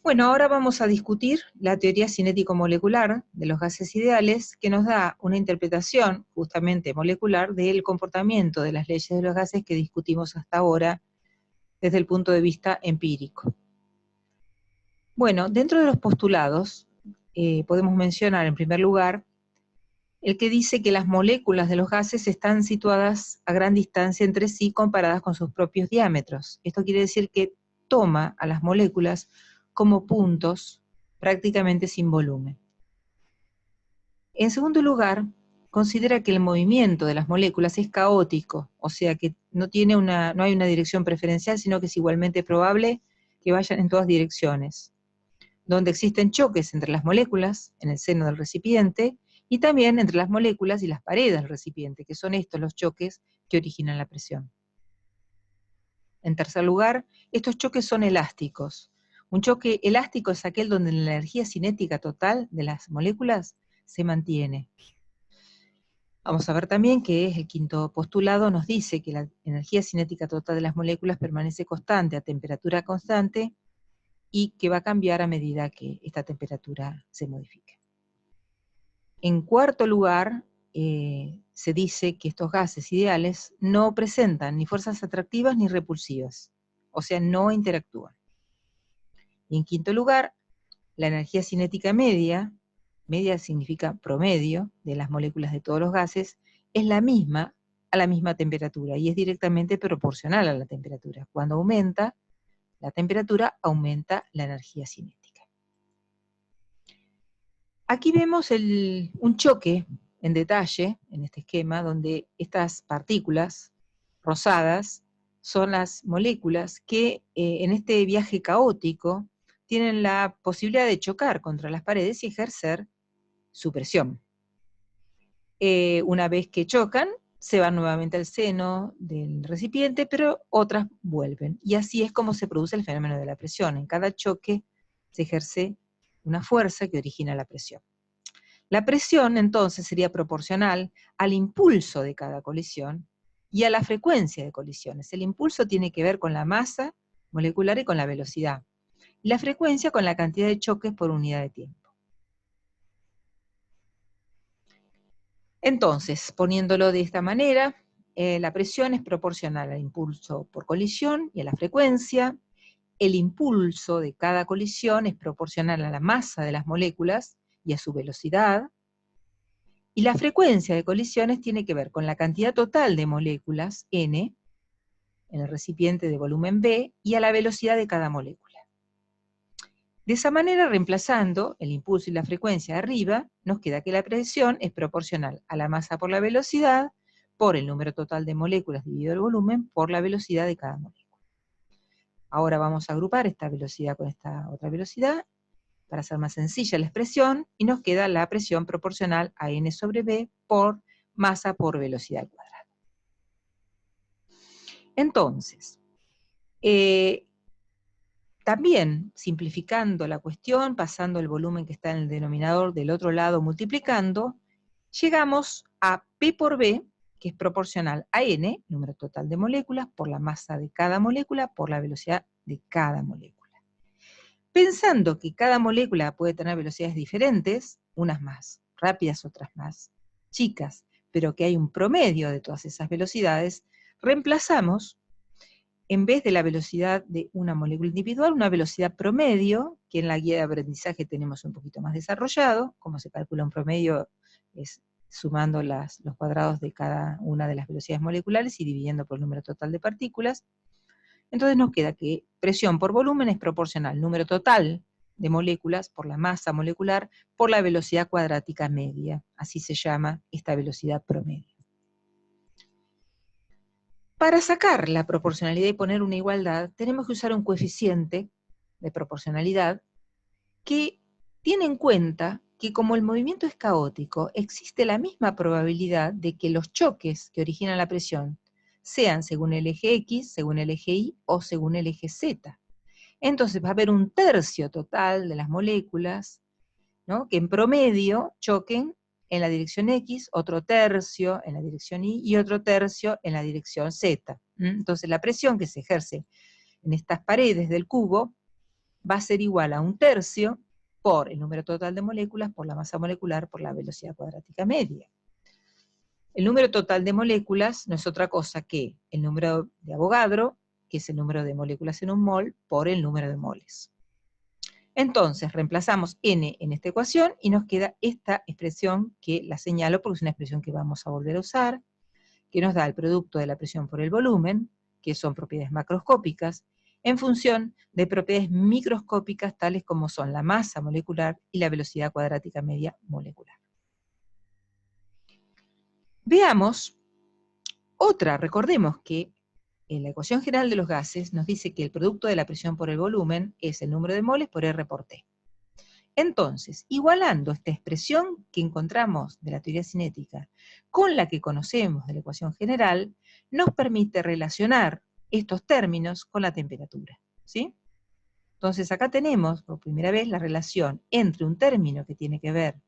Bueno, ahora vamos a discutir la teoría cinético-molecular de los gases ideales, que nos da una interpretación justamente molecular del comportamiento de las leyes de los gases que discutimos hasta ahora desde el punto de vista empírico. Bueno, dentro de los postulados podemos mencionar en primer lugar el que dice que las moléculas de los gases están situadas a gran distancia entre sí comparadas con sus propios diámetros. Esto quiere decir que toma a las moléculas como puntos prácticamente sin volumen. En segundo lugar, considera que el movimiento de las moléculas es caótico, o sea que no hay una dirección preferencial, sino que es igualmente probable que vayan en todas direcciones, donde existen choques entre las moléculas en el seno del recipiente y también entre las moléculas y las paredes del recipiente, que son estos los choques que originan la presión. En tercer lugar, estos choques son elásticos. Un choque elástico es aquel donde la energía cinética total de las moléculas se mantiene. Vamos a ver también que el quinto postulado nos dice que la energía cinética total de las moléculas permanece constante a temperatura constante y que va a cambiar a medida que esta temperatura se modifique. En cuarto lugar, se dice que estos gases ideales no presentan ni fuerzas atractivas ni repulsivas, o sea, no interactúan. Y en quinto lugar, la energía cinética media significa promedio de las moléculas de todos los gases, es la misma a la misma temperatura y es directamente proporcional a la temperatura. Cuando aumenta la temperatura, aumenta la energía cinética. Aquí vemos un choque en detalle, en este esquema, donde estas partículas rosadas son las moléculas que en este viaje caótico tienen la posibilidad de chocar contra las paredes y ejercer su presión. Una vez que chocan, se van nuevamente al seno del recipiente, pero otras vuelven. Y así es como se produce el fenómeno de la presión. En cada choque se ejerce una fuerza que origina la presión. La presión, entonces, sería proporcional al impulso de cada colisión y a la frecuencia de colisiones. El impulso tiene que ver con la masa molecular y con la velocidad. Y la frecuencia con la cantidad de choques por unidad de tiempo. Entonces, poniéndolo de esta manera, la presión es proporcional al impulso por colisión y a la frecuencia. El impulso de cada colisión es proporcional a la masa de las moléculas y a su velocidad. Y la frecuencia de colisiones tiene que ver con la cantidad total de moléculas, N, en el recipiente de volumen B, y a la velocidad de cada molécula. De esa manera, reemplazando el impulso y la frecuencia de arriba, nos queda que la presión es proporcional a la masa por la velocidad, por el número total de moléculas dividido el volumen, por la velocidad de cada molécula. Ahora vamos a agrupar esta velocidad con esta otra velocidad, para hacer más sencilla la expresión, y nos queda la presión proporcional a N sobre B por masa por velocidad al cuadrado. Entonces, también simplificando la cuestión, pasando el volumen que está en el denominador del otro lado, multiplicando, llegamos a P por B, que es proporcional a N, número total de moléculas, por la masa de cada molécula, por la velocidad de cada molécula. Pensando que cada molécula puede tener velocidades diferentes, unas más rápidas, otras más chicas, pero que hay un promedio de todas esas velocidades, reemplazamos, en vez de la velocidad de una molécula individual, una velocidad promedio, que en la guía de aprendizaje tenemos un poquito más desarrollado. Como se calcula un promedio es sumando los cuadrados de cada una de las velocidades moleculares y dividiendo por el número total de partículas. Entonces nos queda que presión por volumen es proporcional al número total de moléculas por la masa molecular por la velocidad cuadrática media. Así se llama esta velocidad promedio. Para sacar la proporcionalidad y poner una igualdad, tenemos que usar un coeficiente de proporcionalidad que tiene en cuenta que como el movimiento es caótico, existe la misma probabilidad de que los choques que originan la presión sean según el eje X, según el eje Y o según el eje Z. Entonces va a haber un tercio total de las moléculas, ¿no?, que en promedio choquen en la dirección X, otro tercio en la dirección Y y otro tercio en la dirección Z. Entonces la presión que se ejerce en estas paredes del cubo va a ser igual a 1/3 por el número total de moléculas por la masa molecular por la velocidad cuadrática media. El número total de moléculas no es otra cosa que el número de Avogadro, que es el número de moléculas en un mol, por el número de moles. Entonces, reemplazamos n en esta ecuación y nos queda esta expresión que la señalo porque es una expresión que vamos a volver a usar, que nos da el producto de la presión por el volumen, que son propiedades macroscópicas, en función de propiedades microscópicas tales como son la masa molecular y la velocidad cuadrática media molecular. Veamos otra, recordemos que en la ecuación general de los gases nos dice que el producto de la presión por el volumen es el número de moles por R por T. Entonces, igualando esta expresión que encontramos de la teoría cinética con la que conocemos de la ecuación general, nos permite relacionar estos términos con la temperatura, ¿sí? Entonces acá tenemos por primera vez la relación entre un término que tiene que ver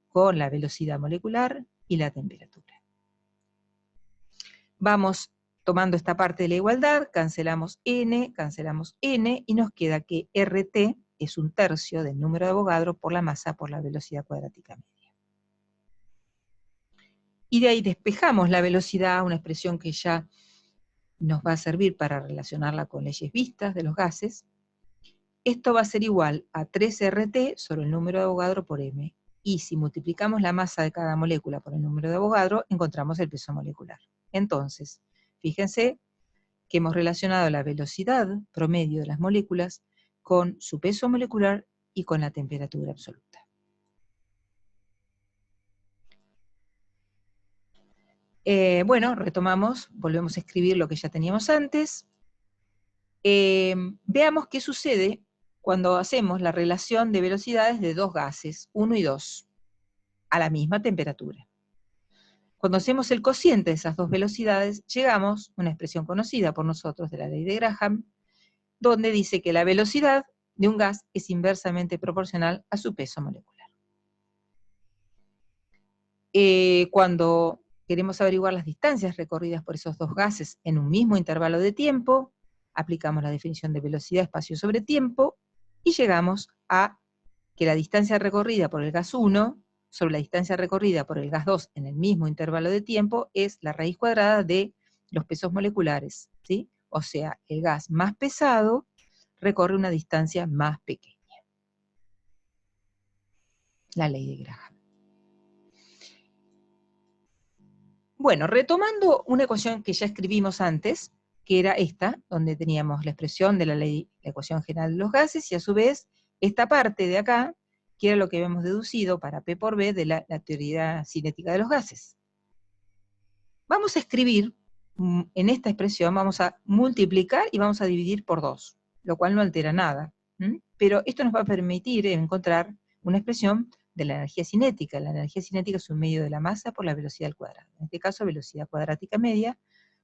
con la velocidad molecular y la temperatura. Vamos tomando esta parte de la igualdad, cancelamos n y nos queda que RT es 1/3 del número de Avogadro por la masa por la velocidad cuadrática media. Y de ahí despejamos la velocidad, una expresión que ya nos va a servir para relacionarla con leyes vistas de los gases. Esto va a ser igual a 3RT sobre el número de Avogadro por m. Y si multiplicamos la masa de cada molécula por el número de Avogadro, encontramos el peso molecular. Entonces, fíjense que hemos relacionado la velocidad promedio de las moléculas con su peso molecular y con la temperatura absoluta. Bueno, retomamos, volvemos a escribir lo que ya teníamos antes. Veamos qué sucede cuando hacemos la relación de velocidades de dos gases, 1 y 2, a la misma temperatura. Cuando hacemos el cociente de esas dos velocidades, llegamos a una expresión conocida por nosotros de la ley de Graham, donde dice que la velocidad de un gas es inversamente proporcional a su peso molecular. Cuando queremos averiguar las distancias recorridas por esos dos gases en un mismo intervalo de tiempo, aplicamos la definición de velocidad espacio sobre tiempo, y llegamos a que la distancia recorrida por el gas 1 sobre la distancia recorrida por el gas 2 en el mismo intervalo de tiempo es la raíz cuadrada de los pesos moleculares, ¿sí? O sea, el gas más pesado recorre una distancia más pequeña. La ley de Graham. Bueno, retomando una ecuación que ya escribimos antes, que era esta, donde teníamos la expresión de la ecuación general de los gases, y a su vez, esta parte de acá, que era lo que habíamos deducido para P por B de la teoría cinética de los gases. Vamos a escribir, en esta expresión, vamos a multiplicar y vamos a dividir por 2, lo cual no altera nada. Pero esto nos va a permitir encontrar una expresión de la energía cinética. La energía cinética es un medio de la masa por la velocidad al cuadrado. En este caso, velocidad cuadrática media,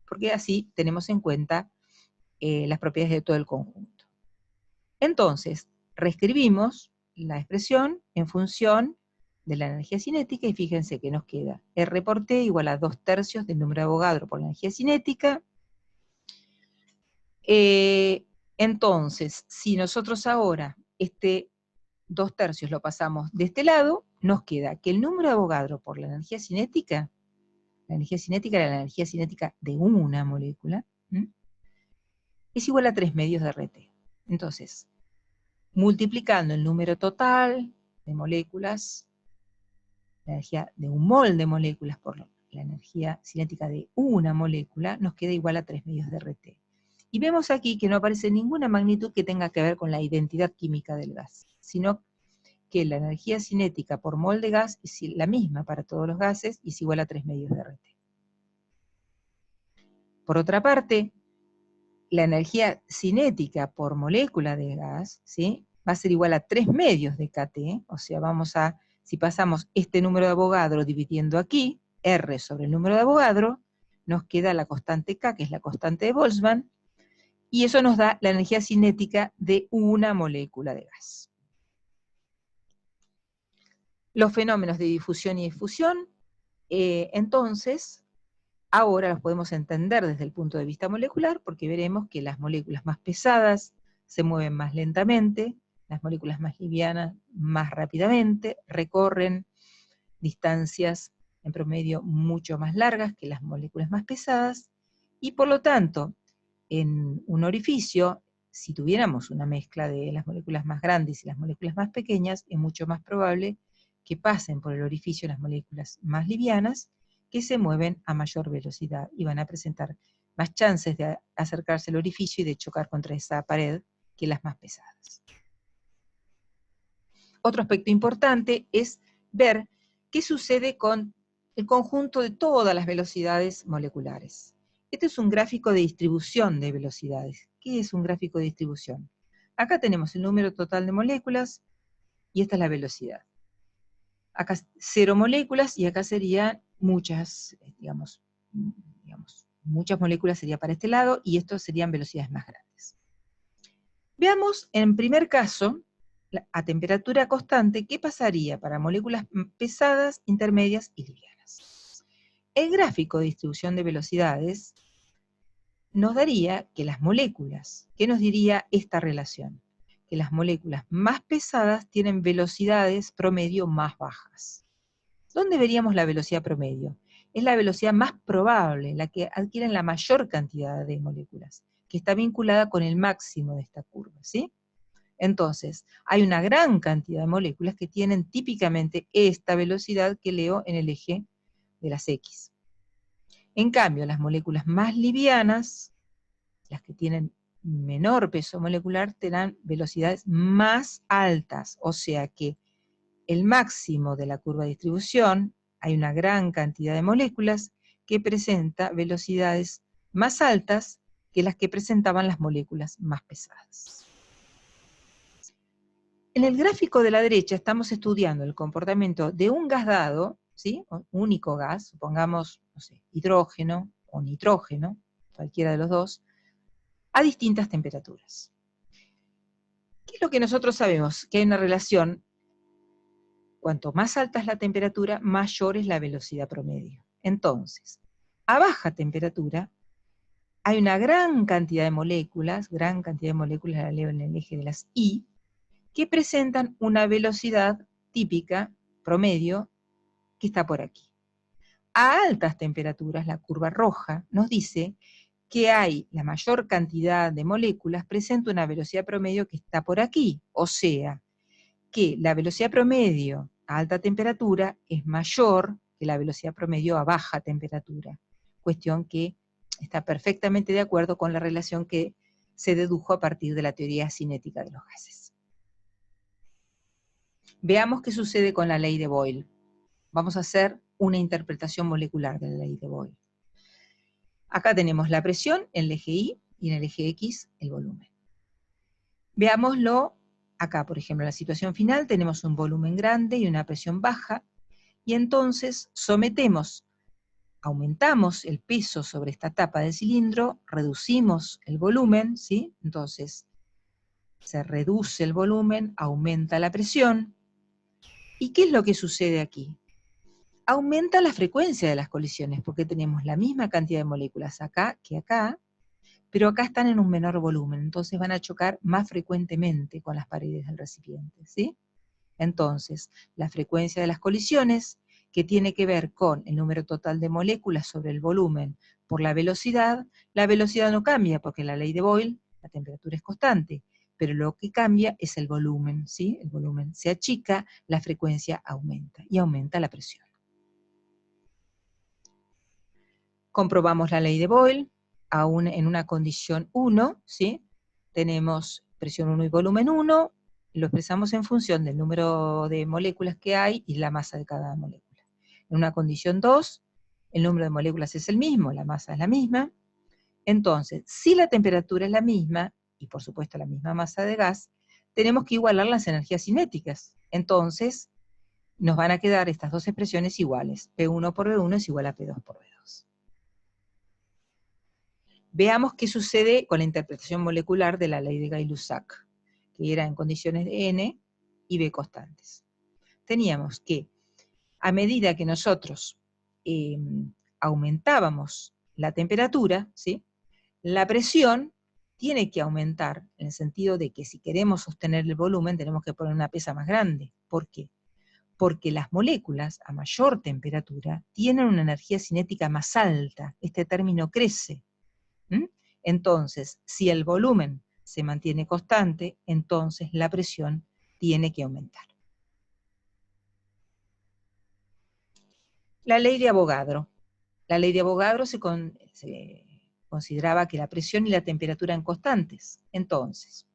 porque así tenemos en cuenta las propiedades de todo el conjunto. Entonces, reescribimos la expresión en función de la energía cinética, y fíjense que nos queda R por T igual a 2/3 del número de Avogadro por la energía cinética. Entonces, si nosotros ahora este 2/3 lo pasamos de este lado, nos queda que el número de Avogadro por la energía cinética era la energía cinética de una molécula, es igual a 3 medios de RT. Entonces, multiplicando el número total de moléculas, la energía de un mol de moléculas por la energía cinética de una molécula, nos queda igual a 3 medios de RT. Y vemos aquí que no aparece ninguna magnitud que tenga que ver con la identidad química del gas, sino que la energía cinética por mol de gas es la misma para todos los gases y es igual a 3 medios de RT. Por otra parte, la energía cinética por molécula de gas, ¿sí?, va a ser igual a 3 medios de kT, o sea, si pasamos este número de Avogadro dividiendo aquí, R sobre el número de Avogadro, nos queda la constante K, que es la constante de Boltzmann, y eso nos da la energía cinética de una molécula de gas. Los fenómenos de difusión y difusión, entonces, ahora los podemos entender desde el punto de vista molecular, porque veremos que las moléculas más pesadas se mueven más lentamente, Las moléculas más livianas más rápidamente recorren distancias en promedio mucho más largas que las moléculas más pesadas, y por lo tanto, en un orificio, si tuviéramos una mezcla de las moléculas más grandes y las moléculas más pequeñas, es mucho más probable que pasen por el orificio las moléculas más livianas, que se mueven a mayor velocidad y van a presentar más chances de acercarse al orificio y de chocar contra esa pared que las más pesadas. Otro aspecto importante es ver qué sucede con el conjunto de todas las velocidades moleculares. Este es un gráfico de distribución de velocidades. ¿Qué es un gráfico de distribución? Acá tenemos el número total de moléculas y esta es la velocidad. Acá 0 moléculas y acá serían muchas, muchas moléculas sería para este lado y estos serían velocidades más grandes. Veamos en primer caso, a temperatura constante, ¿qué pasaría para moléculas pesadas, intermedias y livianas? El gráfico de distribución de velocidades nos daría que las moléculas, ¿qué nos diría esta relación? Que las moléculas más pesadas tienen velocidades promedio más bajas. ¿Dónde veríamos la velocidad promedio? Es la velocidad más probable, la que adquieren la mayor cantidad de moléculas, que está vinculada con el máximo de esta curva, ¿sí? Entonces, hay una gran cantidad de moléculas que tienen típicamente esta velocidad que leo en el eje de las X. En cambio, las moléculas más livianas, las que tienen menor peso molecular, tendrán velocidades más altas, o sea que el máximo de la curva de distribución, hay una gran cantidad de moléculas que presenta velocidades más altas que las que presentaban las moléculas más pesadas. En el gráfico de la derecha estamos estudiando el comportamiento de un gas dado, ¿sí? Un único gas, supongamos, no sé, hidrógeno o nitrógeno, cualquiera de los dos, a distintas temperaturas. ¿Qué es lo que nosotros sabemos? Que hay una relación, cuanto más alta es la temperatura, mayor es la velocidad promedio. Entonces, a baja temperatura, hay una gran cantidad de moléculas, la leo en el eje de las Y, que presentan una velocidad típica, promedio, que está por aquí. A altas temperaturas, la curva roja nos dice que hay la mayor cantidad de moléculas presenta una velocidad promedio que está por aquí, o sea, que la velocidad promedio a alta temperatura es mayor que la velocidad promedio a baja temperatura, cuestión que está perfectamente de acuerdo con la relación que se dedujo a partir de la teoría cinética de los gases. Veamos qué sucede con la ley de Boyle. Vamos a hacer una interpretación molecular de la ley de Boyle. Acá tenemos la presión en el eje Y y en el eje X el volumen. Veámoslo acá, por ejemplo, en la situación final tenemos un volumen grande y una presión baja, y entonces aumentamos el peso sobre esta tapa del cilindro, reducimos el volumen, ¿sí? Entonces se reduce el volumen, aumenta la presión. ¿Y qué es lo que sucede aquí? Aumenta la frecuencia de las colisiones, porque tenemos la misma cantidad de moléculas acá que acá, pero acá están en un menor volumen, entonces van a chocar más frecuentemente con las paredes del recipiente, ¿sí? Entonces, la frecuencia de las colisiones, que tiene que ver con el número total de moléculas sobre el volumen por la velocidad no cambia, porque la ley de Boyle, la temperatura es constante, pero lo que cambia es el volumen, ¿sí? El volumen se achica, la frecuencia aumenta, y aumenta la presión. Comprobamos la ley de Boyle, aún en una condición 1, ¿sí? Tenemos presión 1 y volumen 1, lo expresamos en función del número de moléculas que hay y la masa de cada molécula. En una condición 2, el número de moléculas es el mismo, la masa es la misma. Entonces, si la temperatura es la misma, y por supuesto la misma masa de gas, tenemos que igualar las energías cinéticas. Entonces, nos van a quedar estas dos expresiones iguales. P1 por V1 es igual a P2 por V2. Veamos qué sucede con la interpretación molecular de la ley de Gay-Lussac, que era en condiciones de N y B constantes. Teníamos que, a medida que nosotros aumentábamos la temperatura, ¿sí? La presión tiene que aumentar en el sentido de que si queremos sostener el volumen tenemos que poner una pesa más grande. ¿Por qué? Porque las moléculas a mayor temperatura tienen una energía cinética más alta. Este término crece. Entonces, si el volumen se mantiene constante, entonces la presión tiene que aumentar. La ley de Avogadro. La ley de Avogadro se consideraba que la presión y la temperatura eran constantes. Entonces,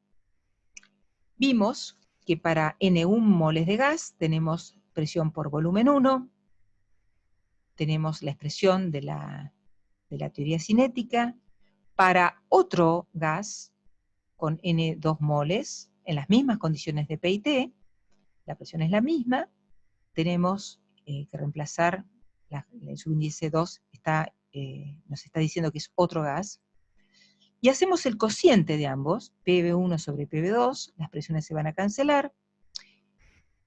vimos que para N1 moles de gas tenemos presión por volumen 1, tenemos la expresión de la teoría cinética. Para otro gas con N2 moles, en las mismas condiciones de P y T, la presión es la misma, tenemos que reemplazar, el subíndice 2 nos está diciendo que es otro gas, y hacemos el cociente de ambos, PV1 sobre PV2, las presiones se van a cancelar.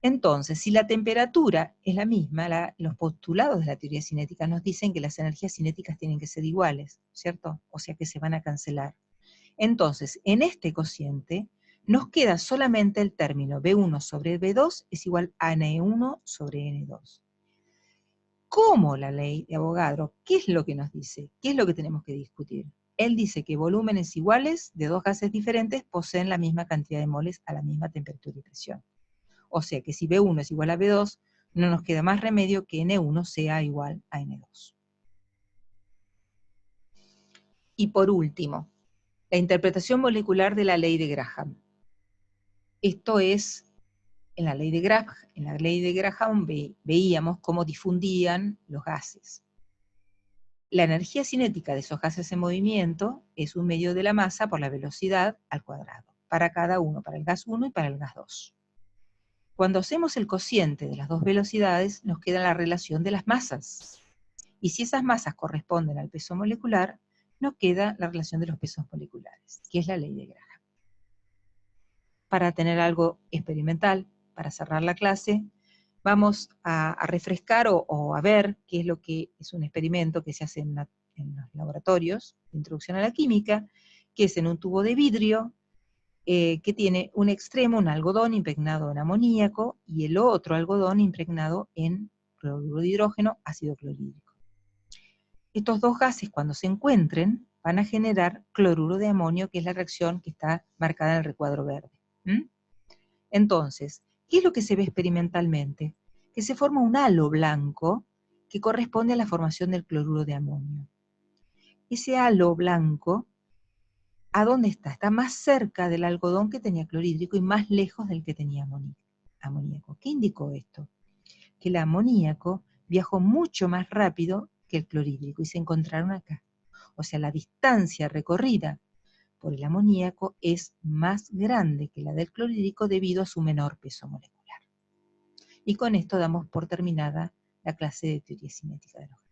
Entonces, si la temperatura es la misma, los postulados de la teoría cinética nos dicen que las energías cinéticas tienen que ser iguales, ¿cierto? O sea que se van a cancelar. Entonces, en este cociente, nos queda solamente el término B1 sobre B2 es igual a N1 sobre N2. ¿Cómo la ley de Avogadro? ¿Qué es lo que nos dice? ¿Qué es lo que tenemos que discutir? Él dice que volúmenes iguales de dos gases diferentes poseen la misma cantidad de moles a la misma temperatura y presión. O sea que si B1 es igual a B2, no nos queda más remedio que N1 sea igual a N2. Y por último, la interpretación molecular de la ley de Graham. Esto es, en la ley de Graham veíamos cómo difundían los gases. La energía cinética de esos gases en movimiento es un medio de la masa por la velocidad al cuadrado, para cada uno, para el gas 1 y para el gas 2. Cuando hacemos el cociente de las dos velocidades, nos queda la relación de las masas. Y si esas masas corresponden al peso molecular, nos queda la relación de los pesos moleculares, que es la ley de Graham. Para tener algo experimental, para cerrar la clase, vamos a refrescar o a ver qué es lo que es un experimento que se hace en los laboratorios de introducción a la química, que es en un tubo de vidrio, que tiene un extremo, un algodón impregnado en amoníaco, y el otro algodón impregnado en cloruro de hidrógeno, ácido clorhídrico. Estos dos gases, cuando se encuentren, van a generar cloruro de amonio, que es la reacción que está marcada en el recuadro verde. Entonces, ¿qué es lo que se ve experimentalmente? Que se forma un halo blanco que corresponde a la formación del cloruro de amonio. Ese halo blanco, ¿a dónde está? Está más cerca del algodón que tenía clorhídrico y más lejos del que tenía amoníaco. ¿Qué indicó esto? Que el amoníaco viajó mucho más rápido que el clorhídrico y se encontraron acá. O sea, la distancia recorrida por el amoníaco es más grande que la del clorhídrico debido a su menor peso molecular. Y con esto damos por terminada la clase de teoría cinética de los gases.